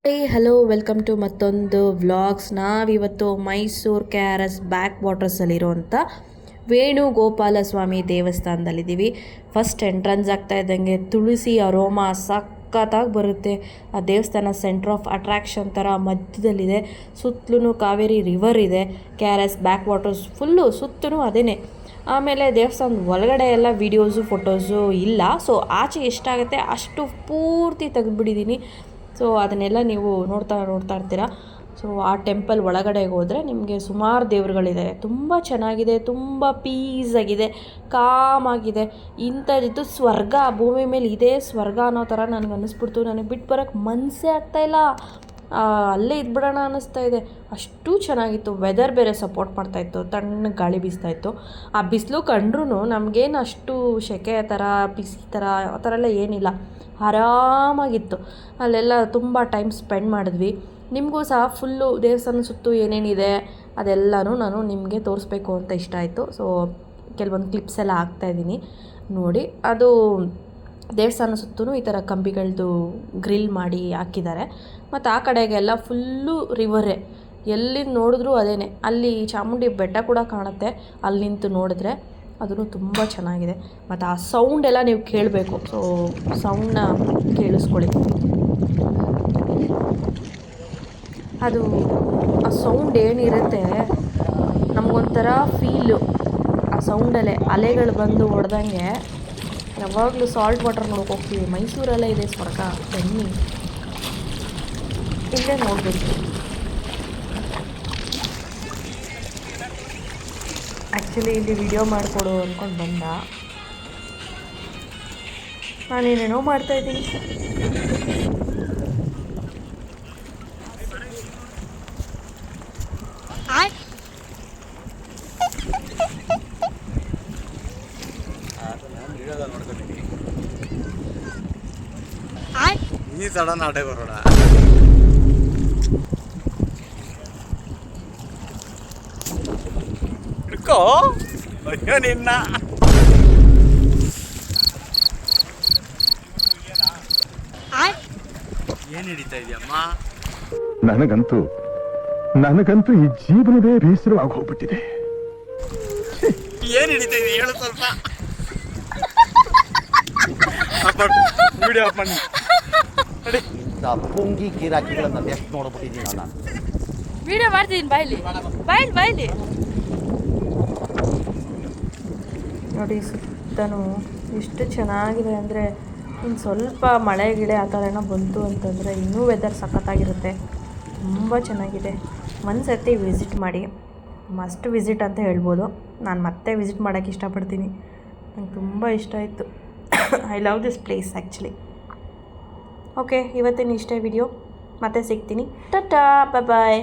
Hello welcome to ಮತ್ತೊಂದು vlogs. ನಾವಿವತ್ತು Mysuru KRS back ವಾಟರ್ಸಲ್ಲಿರುವಂಥ Venugopal ಸ್ವಾಮಿ ದೇವಸ್ಥಾನದಲ್ಲಿದ್ದೀವಿ. First entrance ಆಗ್ತಾ ಇದ್ದಂಗೆ ತುಳಸಿ ಅರೋಮಾ ಸಖತ್ತಾಗಿ ಬರುತ್ತೆ. ಆ ದೇವಸ್ಥಾನ ಸೆಂಟ್ರ್ ಆಫ್ ಅಟ್ರಾಕ್ಷನ್ ಥರ ಮಧ್ಯದಲ್ಲಿದೆ. ಸುತ್ತಲೂ ಕಾವೇರಿ ರಿವರ್ ಇದೆ. KRS ಬ್ಯಾಕ್ ವಾಟರ್ಸ್ ಫುಲ್ಲು ಸುತ್ತಲೂ ಅದೇನೆ. ಆಮೇಲೆ ದೇವಸ್ಥಾನದ ಒಳಗಡೆ ಎಲ್ಲ ವೀಡಿಯೋಸು ಫೋಟೋಸು ಇಲ್ಲ. ಸೊ ಆಚೆ ಎಷ್ಟಾಗುತ್ತೆ ಅಷ್ಟು ಪೂರ್ತಿ ತೆಗೆದುಬಿಟ್ಟಿದ್ದೀನಿ. ಸೊ ಅದನ್ನೆಲ್ಲ ನೀವು ನೋಡ್ತಾ ಇರ್ತೀರ. ಸೊ ಆ ಟೆಂಪಲ್ ಒಳಗಡೆಗೆ ಹೋದರೆ ನಿಮಗೆ ಸುಮಾರು ದೇವರುಗಳಿದೆ. ತುಂಬ ಚೆನ್ನಾಗಿದೆ, ತುಂಬ ಪೀಸಾಗಿದೆ, ಕಾಮಾಗಿದೆ. ಇಂಥದ್ದಿದ್ದು ಸ್ವರ್ಗ ಭೂಮಿ ಮೇಲೆ ಇದೇ ಸ್ವರ್ಗ ಅನ್ನೋ ಥರ ನನಗೆ ಅನ್ನಿಸ್ಬಿಡ್ತು. ನನಗೆ ಬಿಟ್ಟು ಬರೋಕ್ಕೆ ಮನಸ್ಸೇ ಆಗ್ತಾಯಿಲ್ಲ. ಅಲ್ಲೇ ಇದ್ಬಿಡೋಣ ಅನ್ನಿಸ್ತಾ ಇದೆ, ಅಷ್ಟು ಚೆನ್ನಾಗಿತ್ತು. ವೆದರ್ ಬೇರೆ ಸಪೋರ್ಟ್ ಮಾಡ್ತಾಯಿತ್ತು, ತಣ್ಣಗೆ ಗಾಳಿ ಬೀಸ್ತಾಯಿತ್ತು. ಆ ಬಿಸಿಲು ಕಂಡ್ರೂ ನಮಗೇನು ಅಷ್ಟು ಸೆಕೆ ಥರ ಬಿಸಿ ಥರ ಆ ಥರ ಎಲ್ಲ ಏನಿಲ್ಲ, ಆರಾಮಾಗಿತ್ತು. ಅಲ್ಲೆಲ್ಲ ತುಂಬ ಟೈಮ್ ಸ್ಪೆಂಡ್ ಮಾಡಿದ್ವಿ. ನಿಮಗೂ ಸಹ ಫುಲ್ಲು ದೇವಸ್ಥಾನ ಸುತ್ತು ಏನೇನಿದೆ ಅದೆಲ್ಲನೂ ನಾನು ನಿಮಗೆ ತೋರಿಸ್ಬೇಕು ಅಂತ ಇಷ್ಟ ಆಯಿತು. ಸೊ ಕೆಲವೊಂದು ಕ್ಲಿಪ್ಸ್ ಎಲ್ಲ ಹಾಕ್ತಾಯಿದ್ದೀನಿ ನೋಡಿ. ಅದು ದೇವಸ್ಥಾನ ಸುತ್ತೂ ಈ ಥರ ಕಂಬಿಗಳದ್ದು ಗ್ರಿಲ್ ಮಾಡಿ ಹಾಕಿದ್ದಾರೆ. ಮತ್ತು ಆ ಕಡೆಗೆಲ್ಲ ಫುಲ್ಲು ರಿವರೇ, ಎಲ್ಲಿ ನೋಡಿದ್ರೂ ಅದೇನೆ. ಅಲ್ಲಿ ಚಾಮುಂಡಿ ಬೆಟ್ಟ ಕೂಡ ಕಾಣುತ್ತೆ ಅಲ್ಲಿ ನಿಂತು ನೋಡಿದ್ರೆ. ಅದೂ ತುಂಬ ಚೆನ್ನಾಗಿದೆ. ಮತ್ತು ಆ ಸೌಂಡೆಲ್ಲ ನೀವು ಕೇಳಬೇಕು. ಸೊ ಸೌಂಡನ್ನ ಕೇಳಿಸ್ಕೊಳ್ಳಿ. ಅದು ಆ ಸೌಂಡ್ ಏನಿರುತ್ತೆ ನಮಗೊಂಥರ ಫೀಲು. ಆ ಸೌಂಡಲ್ಲೇ ಅಲೆಗಳು ಬಂದು ಹೊಡೆದಂಗೆ. ಯಾವಾಗಲೂ ಸಾಲ್ಟ್ ವಾಟರ್ ನೋಡೋಕೆ ಹೋಗ್ತೀವಿ, ಮೈಸೂರಲ್ಲೇ ಇದೆ ಸ್ವರ್ಗ. ಬನ್ನಿ ಇಲ್ಲೇ ನೋಡಬೇಕು. ಆ್ಯಕ್ಚುಲಿ ಇಲ್ಲಿ ವಿಡಿಯೋ ಮಾಡಿಕೊಡು ಅಂದ್ಕೊಂಡು ಬಂದ. ನಾನೇನೇನೋ ಮಾಡ್ತಾಯಿದ್ದೀನಿ. ಈ ಸಡನ್ ಆಟೆ ಬರೋಣ. ಹಿಡ್ಕೋ ಅಯ್ಯೋ ನಿನ್ನ. ಏನ್ ಹಿಡಿತಾ ಇದೆಯಮ್ಮ? ನನಗಂತೂ ಈ ಜೀವನವೇ ಬೇಸರವಾಗಿ ಹೋಗ್ಬಿಟ್ಟಿದೆ. ಏನ್ ಹಿಡಿತಾ ಇದೆಯಾ ಹೇಳು ಸ್ವಲ್ಪ. ವಿಡಿಯೋ ಅಪ್ ಮಾಡಿ. ಪುಂಗಿ ಗಿರಾಕಿಗಳನ್ನ ಎಷ್ಟು ನೋಡ್ಬಿಟ್ಟಿದ್ದೀನಿ ನಾನು. ವಿಡಿಯೋ ಮಾಡ್ತಿದ್ದೀನಿ, ಬಾಯ್ಲಿ ನೋಡಿ. ಸುತ್ತನೂ ಎಷ್ಟು ಚೆನ್ನಾಗಿದೆ ಅಂದರೆ, ಇನ್ನು ಸ್ವಲ್ಪ ಮಳೆ ಗಿಳೆ ಆ ಥರ ಏನೋ ಬಂತು ಅಂತಂದರೆ ಇನ್ನೂ ವೆದರ್ ಸಖತ್ತಾಗಿರುತ್ತೆ. ತುಂಬ ಚೆನ್ನಾಗಿದೆ. ಒಂದ್ಸತಿ ವಿಸಿಟ್ ಮಾಡಿ, ಮಸ್ಟ್ ವಿಸಿಟ್ ಅಂತ ಹೇಳ್ಬೋದು. ನಾನು ಮತ್ತೆ ವಿಸಿಟ್ ಮಾಡೋಕ್ಕೆ ಇಷ್ಟಪಡ್ತೀನಿ. ನಂಗೆ ತುಂಬ ಇಷ್ಟ ಆಯಿತು. I love this place actually. Okay, ಇವತ್ತಿನ ಇಷ್ಟೇ ವಿಡಿಯೋ. ಮತ್ತೆ ಸಿಗ್ತೀನಿ. ಟಾಟಾ, ಬಾಯ್.